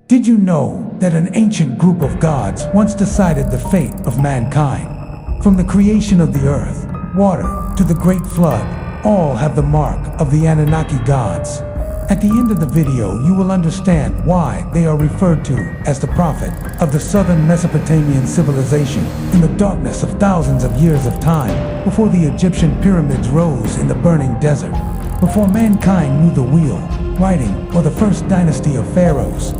Did you know that an ancient group of gods once decided the fate of mankind? From the creation of the earth, water, to the great flood, all have the mark of the Anunnaki gods. At the end of the video, you will understand why they are referred to as the prophet of the southern Mesopotamian civilization in the darkness of thousands of years of time before the Egyptian pyramids rose in the burning desert, before mankind knew the wheel, writing, or the first dynasty of pharaohs.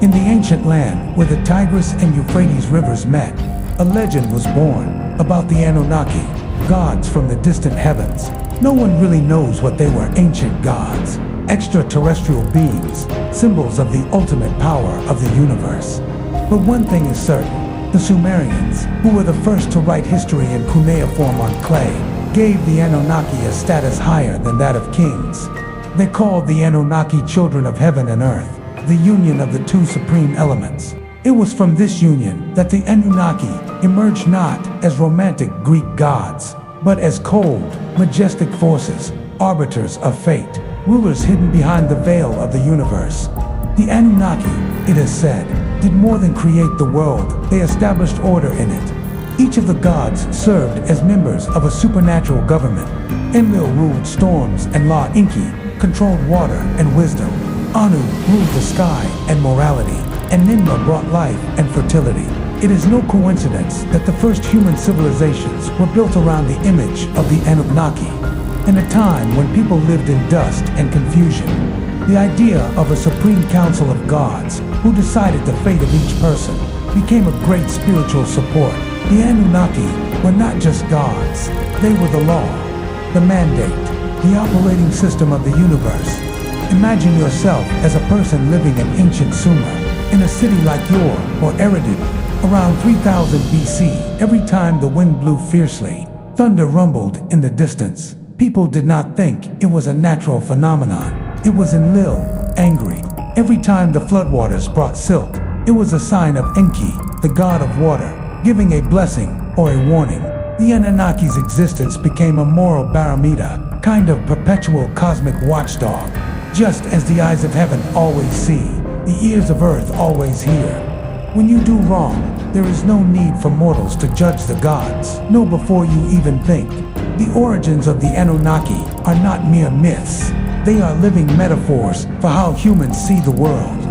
In the ancient land where the Tigris and Euphrates rivers met, a legend was born about the Anunnaki, gods from the distant heavens. No one really knows what they were: ancient gods, extraterrestrial beings, symbols of the ultimate power of the universe. But one thing is certain: the Sumerians, who were the first to write history in cuneiform on clay, gave the Anunnaki a status higher than that of kings. They called the Anunnaki children of heaven and earth, the union of the two supreme elements. It was from this union that the Anunnaki emerged not as romantic Greek gods, but as cold, majestic forces, arbiters of fate, rulers hidden behind the veil of the universe. The Anunnaki, it is said, did more than create the world, they established order in it. Each of the gods served as members of a supernatural government. Enlil ruled storms and La Enki controlled water and wisdom. Anu ruled the sky and morality, and Ninmah brought life and fertility. It is no coincidence that the first human civilizations were built around the image of the Anunnaki. In a time when people lived in dust and confusion, the idea of a supreme council of gods who decided the fate of each person became a great spiritual support. The Anunnaki were not just gods, they were the law, the mandate, the operating system of the universe. Imagine yourself as a person living in ancient Sumer, in a city like Ur or Eridu, around 3000 BC. Every time the wind blew fiercely, thunder rumbled in the distance. People did not think it was a natural phenomenon. It was Enlil, angry. Every time the floodwaters brought silt, it was a sign of Enki, the god of water, giving a blessing or a warning. The Anunnaki's existence became a moral barometer, kind of perpetual cosmic watchdog. Just as the eyes of heaven always see, the ears of earth always hear. When you do wrong, there is no need for mortals to judge the gods. Know before you even think. The origins of the Anunnaki are not mere myths. They are living metaphors for how humans see the world.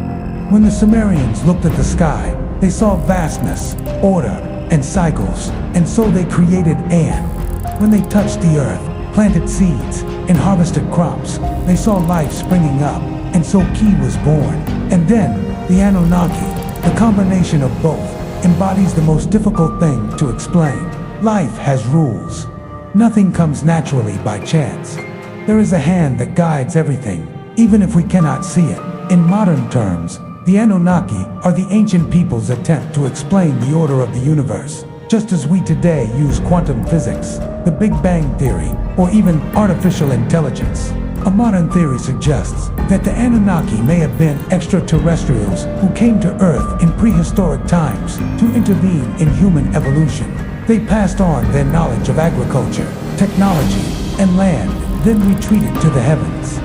When the Sumerians looked at the sky, they saw vastness, order, and cycles, and so they created An. When they touched the earth, planted seeds, and harvested crops, they saw life springing up, and so Ki was born. And then, the Anunnaki, the combination of both, embodies the most difficult thing to explain. Life has rules. Nothing comes naturally by chance. There is a hand that guides everything, even if we cannot see it. In modern terms, the Anunnaki are the ancient people's attempt to explain the order of the universe, just as we today use quantum physics, the Big Bang Theory, or even artificial intelligence. A modern theory suggests that the Anunnaki may have been extraterrestrials who came to Earth in prehistoric times to intervene in human evolution. They passed on their knowledge of agriculture, technology, and land, then retreated to the heavens.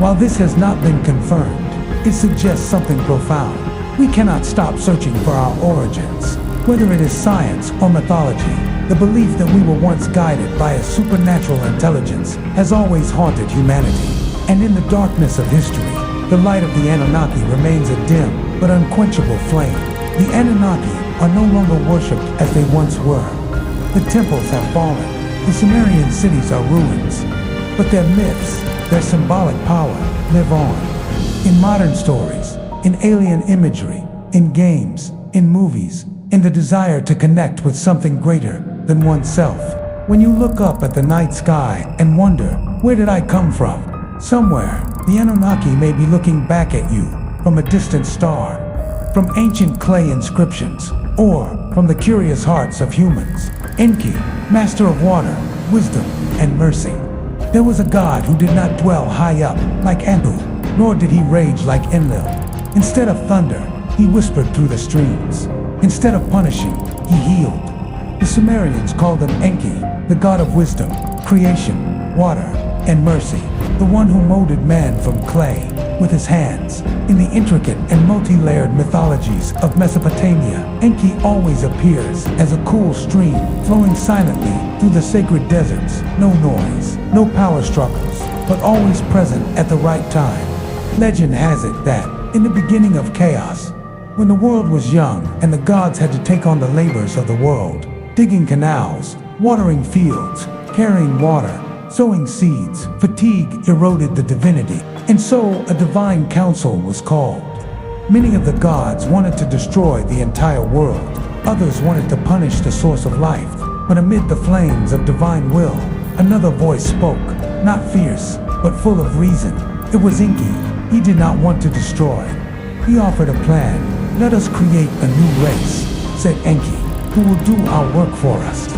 While this has not been confirmed, it suggests something profound. We cannot stop searching for our origins. Whether it is science or mythology, the belief that we were once guided by a supernatural intelligence has always haunted humanity. And in the darkness of history, the light of the Anunnaki remains a dim but unquenchable flame. The Anunnaki are no longer worshipped as they once were. The temples have fallen, the Sumerian cities are ruins, but their myths, their symbolic power, live on. In modern stories, in alien imagery, in games, in movies, in the desire to connect with something greater than oneself. When you look up at the night sky and wonder, where did I come from? Somewhere, the Anunnaki may be looking back at you from a distant star, from ancient clay inscriptions, or from the curious hearts of humans. Enki, master of water, wisdom, and mercy. There was a god who did not dwell high up like Anu, nor did he rage like Enlil. Instead of thunder, he whispered through the streams. Instead of punishing, he healed. The Sumerians called him Enki, the god of wisdom, creation, water, and mercy, the one who molded man from clay with his hands. In the intricate and multi-layered mythologies of Mesopotamia, Enki always appears as a cool stream flowing silently through the sacred deserts. No noise, no power struggles, but always present at the right time. Legend has it that, in the beginning of chaos, when the world was young and the gods had to take on the labors of the world, digging canals, watering fields, carrying water, sowing seeds, fatigue eroded the divinity, and so a divine council was called. Many of the gods wanted to destroy the entire world. Others wanted to punish the source of life. But amid the flames of divine will, another voice spoke, not fierce, but full of reason. It was Enki. He did not want to destroy. He offered a plan. "Let us create a new race," said Enki, "who will do our work for us,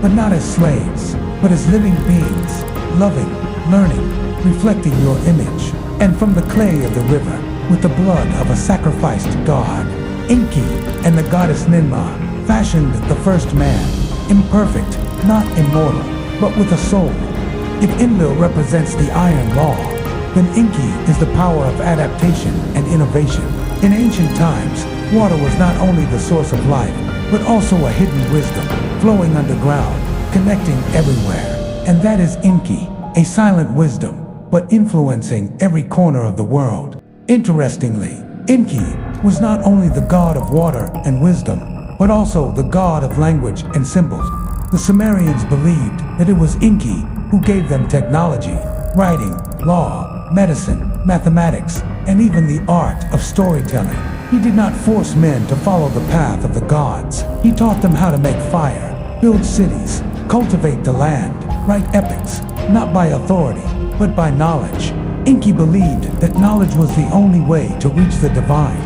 but not as slaves, but as living beings, loving, learning, reflecting your image." And from the clay of the river, with the blood of a sacrificed god, Enki and the goddess Ninmah fashioned the first man, imperfect, not immortal, but with a soul. If Enlil represents the iron law, then Enki is the power of adaptation and innovation. In ancient times, water was not only the source of life, but also a hidden wisdom, flowing underground, connecting everywhere. And that is Enki, a silent wisdom, but influencing every corner of the world. Interestingly, Enki was not only the god of water and wisdom, but also the god of language and symbols. The Sumerians believed that it was Enki who gave them technology, writing, law, medicine, mathematics, and even the art of storytelling. He did not force men to follow the path of the gods. He taught them how to make fire, build cities, cultivate the land, write epics, not by authority, but by knowledge. Enki believed that knowledge was the only way to reach the divine,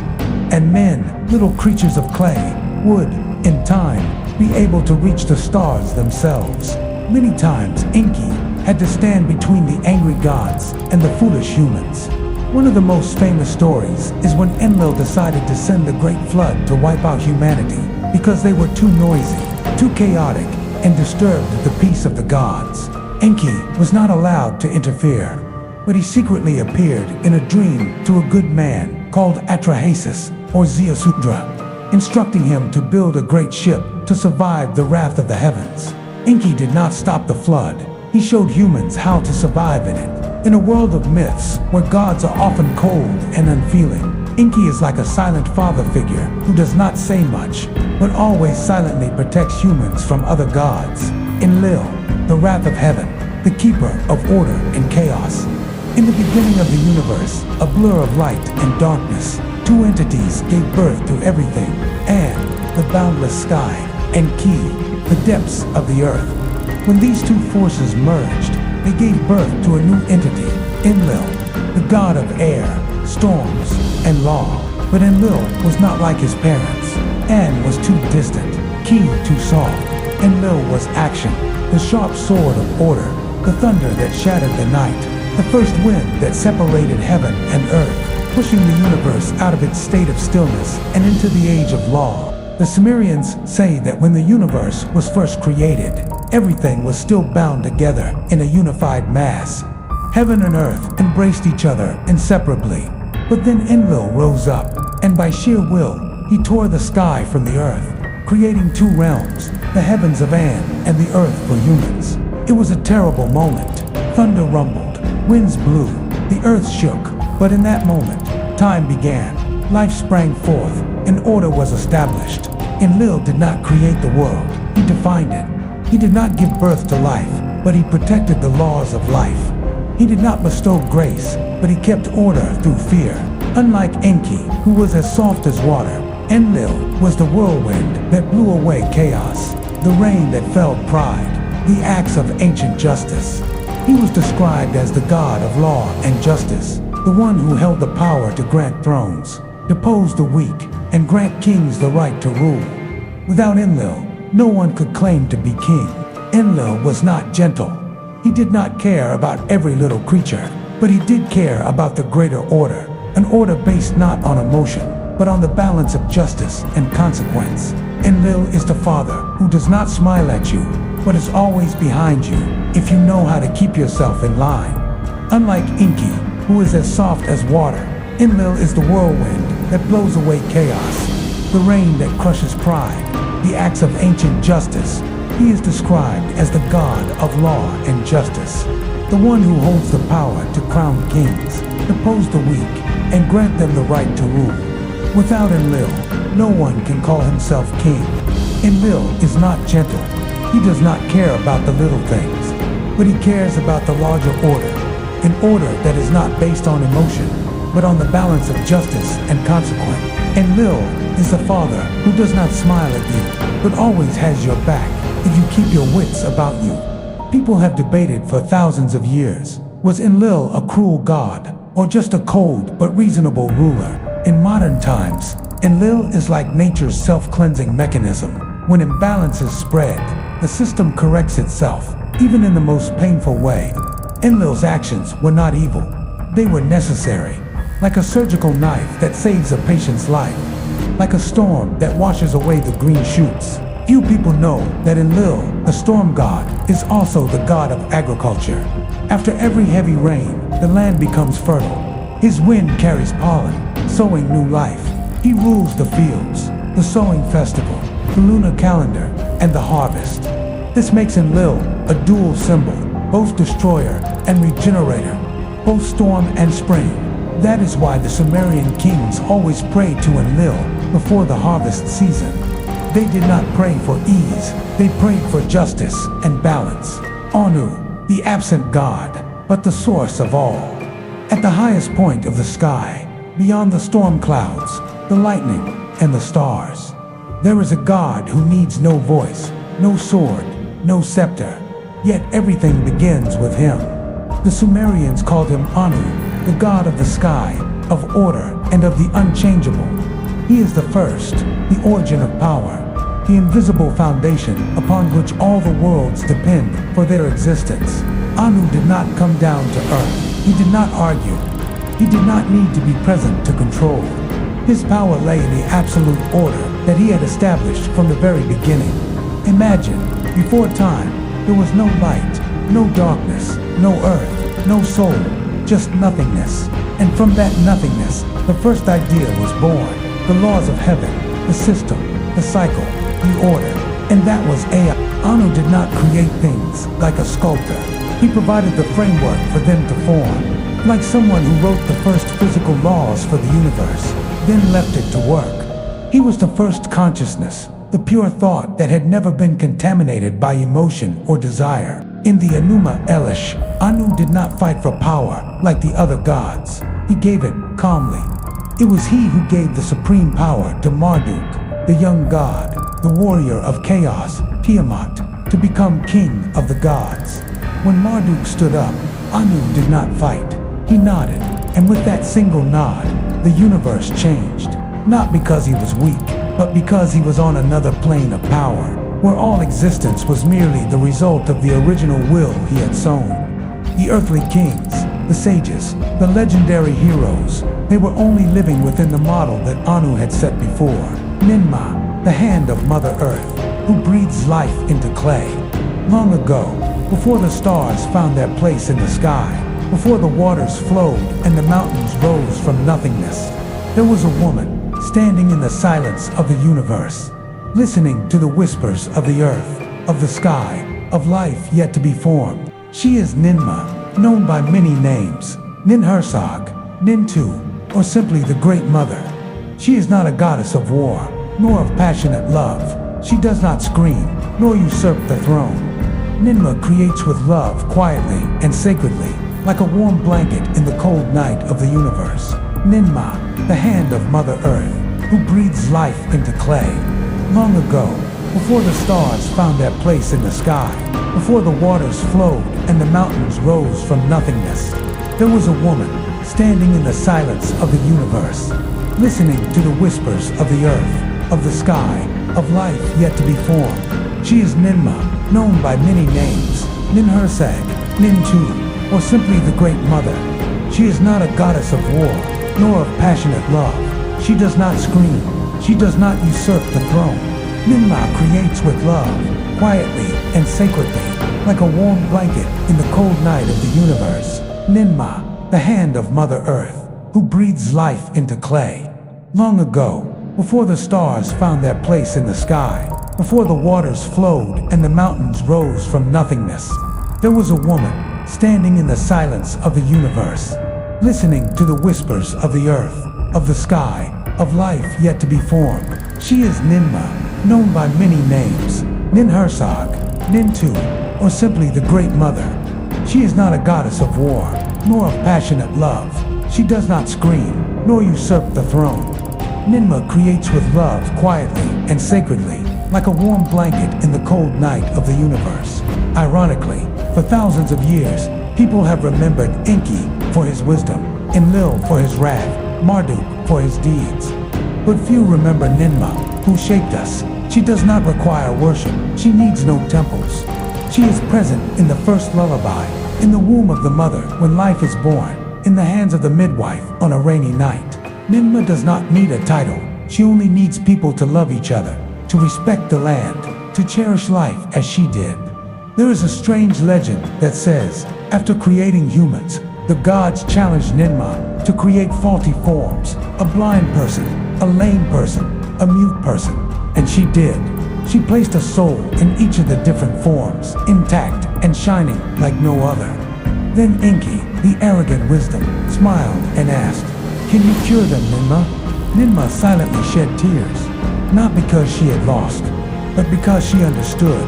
and men, little creatures of clay, would, in time, be able to reach the stars themselves. Many times, Enki had to stand between the angry gods and the foolish humans. One of the most famous stories is when Enlil decided to send the Great Flood to wipe out humanity because they were too noisy, too chaotic, and disturbed the peace of the gods. Enki was not allowed to interfere, but he secretly appeared in a dream to a good man called Atrahasis or Ziusudra, instructing him to build a great ship to survive the wrath of the heavens. Enki did not stop the flood. He showed humans how to survive in it. In a world of myths where gods are often cold and unfeeling, Enki is like a silent father figure who does not say much, but always silently protects humans from other gods. Enlil, the wrath of heaven, the keeper of order and chaos. In the beginning of the universe, a blur of light and darkness, two entities gave birth to everything, and the boundless sky, and Ki, the depths of the earth. When these two forces merged, they gave birth to a new entity, Enlil, the god of air, storms, and law. But Enlil was not like his parents. An was too distant, Ki too soft. Enlil was action, the sharp sword of order, the thunder that shattered the night, the first wind that separated heaven and earth, pushing the universe out of its state of stillness and into the age of law. The Sumerians say that when the universe was first created, everything was still bound together in a unified mass. Heaven and earth embraced each other inseparably. But then Enlil rose up, and by sheer will, he tore the sky from the earth, creating two realms, the heavens of An and the earth for humans. It was a terrible moment. Thunder rumbled, winds blew, the earth shook. But in that moment, time began. Life sprang forth, and order was established. Enlil did not create the world, he defined it. He did not give birth to life, but he protected the laws of life. He did not bestow grace, but he kept order through fear. Unlike Enki, who was as soft as water, Enlil was the whirlwind that blew away chaos, the rain that felled pride, the axe of ancient justice. He was described as the god of law and justice, the one who held the power to grant thrones, depose the weak, and grant kings the right to rule. Without Enlil, no one could claim to be king. Enlil was not gentle. He did not care about every little creature, but he did care about the greater order, an order based not on emotion, but on the balance of justice and consequence. Enlil is the father who does not smile at you, but is always behind you if you know how to keep yourself in line. Unlike Enki, who is as soft as water, Enlil is the whirlwind that blows away chaos, the rain that crushes pride, the axe of ancient justice. He is described as the god of law and justice, the one who holds the power to crown kings, depose the weak, and grant them the right to rule. Without Enlil, no one can call himself king. Enlil is not gentle. He does not care about the little things, but he cares about the larger order, an order that is not based on emotion, but on the balance of justice and consequence. Enlil is the father who does not smile at you, but always has your back if you keep your wits about you. People have debated for thousands of years, was Enlil a cruel god, or just a cold but reasonable ruler? In modern times, Enlil is like nature's self-cleansing mechanism. When imbalances spread, the system corrects itself, even in the most painful way. Enlil's actions were not evil. They were necessary, like a surgical knife that saves a patient's life, like a storm that washes away the green shoots. Few people know that Enlil, the storm god, is also the god of agriculture. After every heavy rain, the land becomes fertile. His wind carries pollen, sowing new life. He rules the fields, the sowing festival, the lunar calendar, and the harvest. This makes Enlil a dual symbol, both destroyer and regenerator, both storm and spring. That is why the Sumerian kings always prayed to Enlil before the harvest season. They did not pray for ease, they prayed for justice and balance. Anu, the absent god, but the source of all. At the highest point of the sky, beyond the storm clouds, the lightning, and the stars, there is a god who needs no voice, no sword, no scepter, yet everything begins with him. The Sumerians called him Anu, the god of the sky, of order, and of the unchangeable. He is the first, the origin of power, the invisible foundation upon which all the worlds depend for their existence. Anu did not come down to earth. He did not argue. He did not need to be present to control. His power lay in the absolute order that he had established from the very beginning. Imagine, before time, there was no light, no darkness, no earth, no soul, just nothingness. And from that nothingness, the first idea was born. The laws of heaven, the system, the cycle, the order. And that was Ea. Anu did not create things like a sculptor. He provided the framework for them to form, like someone who wrote the first physical laws for the universe, then left it to work. He was the first consciousness, the pure thought that had never been contaminated by emotion or desire. In the Enuma Elish, Anu did not fight for power like the other gods. He gave it calmly. It was he who gave the supreme power to Marduk, the young god, the warrior of chaos, Tiamat, to become king of the gods. When Marduk stood up, Anu did not fight. He nodded, and with that single nod, the universe changed. Not because he was weak, but because he was on another plane of power, where all existence was merely the result of the original will he had sown. The earthly kings, the sages, the legendary heroes, they were only living within the model that Anu had set before. Ninma, the hand of Mother Earth, who breathes life into clay. Long ago, before the stars found their place in the sky, before the waters flowed and the mountains rose from nothingness, there was a woman standing in the silence of the universe, listening to the whispers of the earth, of the sky, of life yet to be formed. She is Ninma, known by many names, Ninhursag, Nintu, or simply the Great Mother. She is not a goddess of war, nor of passionate love. She does not scream, nor usurp the throne. Ninma creates with love quietly and sacredly, like a warm blanket in the cold night of the universe. Ninma, the hand of Mother Earth, who breathes life into clay. Long ago, before the stars found their place in the sky, before the waters flowed and the mountains rose from nothingness, there was a woman standing in the silence of the universe, listening to the whispers of the earth, of the sky, of life yet to be formed. She is Ninma, known by many names, Ninhursag, Nintu, or simply the Great Mother. She is not a goddess of war, nor of passionate love. She does not scream. She does not usurp the throne. Ninmah creates with love, quietly and sacredly, like a warm blanket in the cold night of the universe. Ninmah, the hand of Mother Earth, who breathes life into clay. Long ago, before the stars found their place in the sky, before the waters flowed and the mountains rose from nothingness, there was a woman standing in the silence of the universe, listening to the whispers of the earth, of the sky, of life yet to be formed. She is Ninmah, known by many names: Ninhursag, Nintu, or simply the Great Mother. She is not a goddess of war, nor of passionate love. She does not scream, nor usurp the throne. Ninmah creates with love quietly and sacredly, like a warm blanket in the cold night of the universe. Ironically, for thousands of years, people have remembered Enki for his wisdom, Enlil for his wrath, Marduk for his deeds. But few remember Ninmah, who shaped us. She does not require worship. She needs no temples. She is present in the first lullaby, in the womb of the mother when life is born, in the hands of the midwife on a rainy night. Ninmah does not need a title. She only needs people to love each other, to respect the land, to cherish life as she did. There is a strange legend that says, after creating humans, the gods challenged Ninmah to create faulty forms, a blind person, a lame person, a mute person, and she did. She placed a soul in each of the different forms, intact and shining like no other. Then Enki, the arrogant wisdom, smiled and asked, "Can you cure them, Ninmah?" Ninmah silently shed tears, not because she had lost, but because she understood.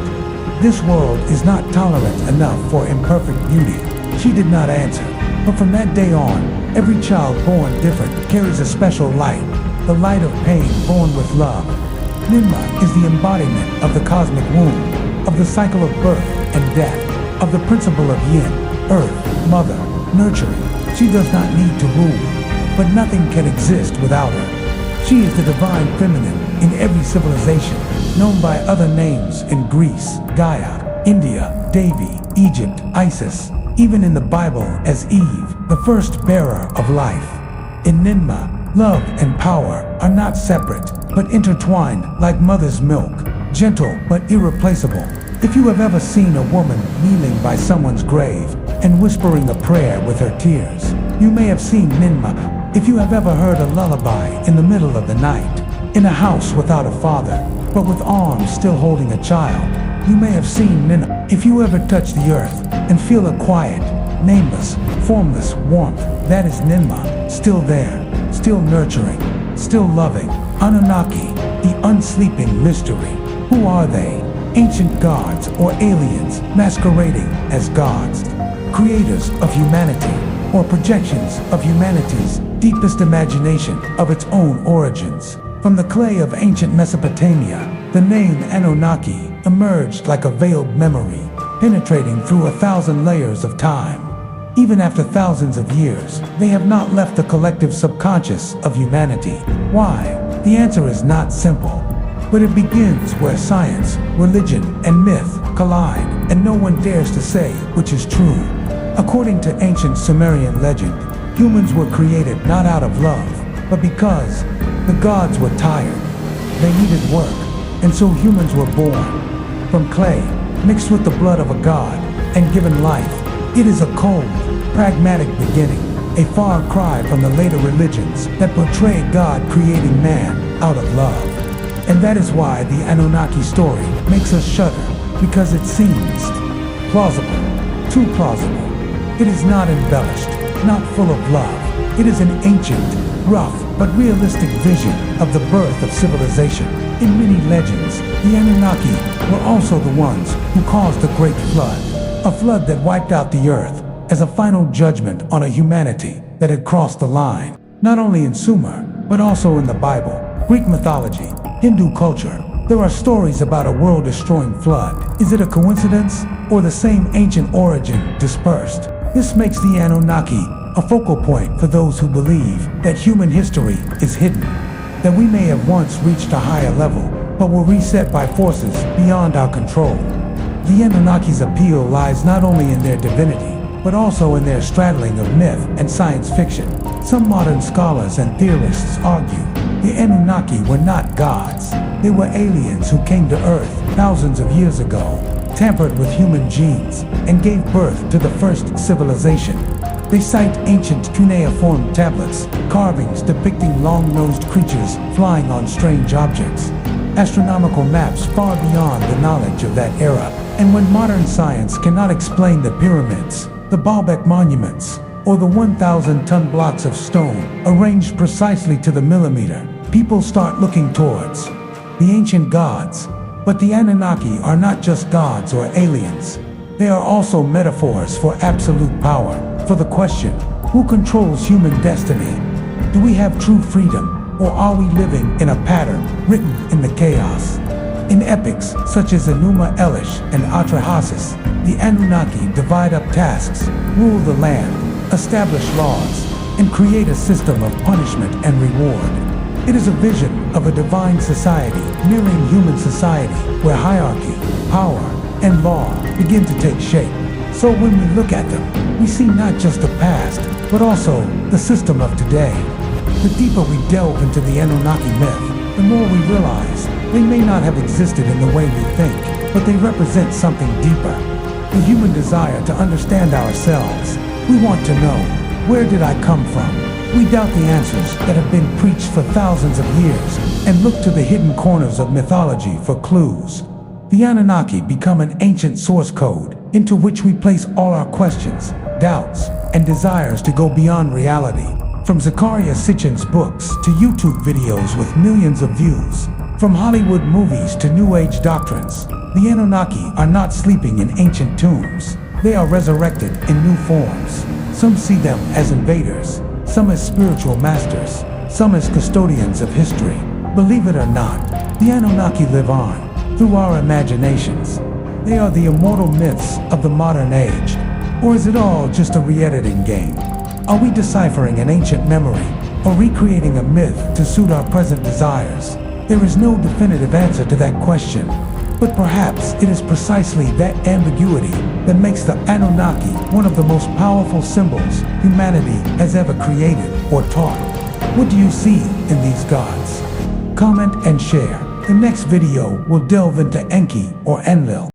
This world is not tolerant enough for imperfect beauty. She did not answer, but from that day on, every child born different carries a special light, the light of pain born with love. Ninmah is the embodiment of the cosmic womb, of the cycle of birth and death, of the principle of yin, earth, mother, nurturing. She does not need to rule, but nothing can exist without her. She is the divine feminine in every civilization, known by other names in Greece, Gaia, India, Devi, Egypt, Isis, even in the Bible as Eve, the first bearer of life. In Ninmah, love and power are not separate, but intertwined like mother's milk, gentle but irreplaceable. If you have ever seen a woman kneeling by someone's grave and whispering a prayer with her tears, you may have seen Ninmah. If you have ever heard a lullaby in the middle of the night, in a house without a father, but with arms still holding a child, you may have seen Ninmah. If you ever touch the earth and feel a quiet, nameless, formless warmth, that is Ninmah, still there, still nurturing, still loving. Anunnaki, the unsleeping mystery. Who are they? Ancient gods or aliens masquerading as gods? Creators of humanity, or projections of humanity's deepest imagination of its own origins? From the clay of ancient Mesopotamia, the name Anunnaki emerged like a veiled memory, penetrating through 1,000 layers of time. Even after thousands of years, they have not left the collective subconscious of humanity. Why? The answer is not simple, but it begins where science, religion, and myth collide, and no one dares to say which is true. According to ancient Sumerian legend, humans were created not out of love, but because the gods were tired. They needed work, and so humans were born from clay, mixed with the blood of a god, and given life. It is a cold, pragmatic beginning, a far cry from the later religions that portray God creating man out of love. And that is why the Anunnaki story makes us shudder, because it seems plausible, too plausible. It is not embellished, not full of love. It is an ancient, rough, but realistic vision of the birth of civilization. In many legends, the Anunnaki were also the ones who caused the Great Flood, a flood that wiped out the earth as a final judgment on a humanity that had crossed the line. Not only in Sumer, but also in the Bible, Greek mythology, Hindu culture, there are stories about a world-destroying flood. Is it a coincidence, or the same ancient origin dispersed? This makes the Anunnaki a focal point for those who believe that human history is hidden, that we may have once reached a higher level, but were reset by forces beyond our control. The Anunnaki's appeal lies not only in their divinity, but also in their straddling of myth and science fiction. Some modern scholars and theorists argue The Anunnaki were not gods. They were aliens who came to Earth thousands of years ago, tampered with human genes, and gave birth to the first civilization. They cite ancient cuneiform tablets, carvings depicting long-nosed creatures flying on strange objects, astronomical maps far beyond the knowledge of that era. And when modern science cannot explain the pyramids, the Baalbek monuments, or the 1,000-ton blocks of stone arranged precisely to the millimeter, people start looking towards the ancient gods. But the Anunnaki are not just gods or aliens. They are also metaphors for absolute power, for the question, who controls human destiny? Do we have true freedom, or are we living in a pattern written in the chaos? In epics such as Enuma Elish and Atrahasis, the Anunnaki divide up tasks, rule the land, establish laws, and create a system of punishment and reward. It is a vision of a divine society mirroring human society, where hierarchy, power, and law begin to take shape. So when we look at them, we see not just the past, but also the system of today. The deeper we delve into the Anunnaki myth, the more we realize they may not have existed in the way we think, but they represent something deeper. The human desire to understand ourselves. We want to know, where did I come from? We doubt the answers that have been preached for thousands of years and look to the hidden corners of mythology for clues. The Anunnaki become an ancient source code into which we place all our questions, doubts, and desires to go beyond reality. From Zecharia Sitchin's books to YouTube videos with millions of views, from Hollywood movies to New Age doctrines, the Anunnaki are not sleeping in ancient tombs. They are resurrected in new forms. Some see them as invaders, some as spiritual masters, some as custodians of history. Believe it or not, the Anunnaki live on through our imaginations. They are the immortal myths of the modern age. Or is it all just a re-editing game? Are we deciphering an ancient memory or recreating a myth to suit our present desires? There is no definitive answer to that question. But perhaps it is precisely that ambiguity that makes the Anunnaki one of the most powerful symbols humanity has ever created or taught. What do you see in these gods? Comment and share. The next video will delve into Enki or Enlil.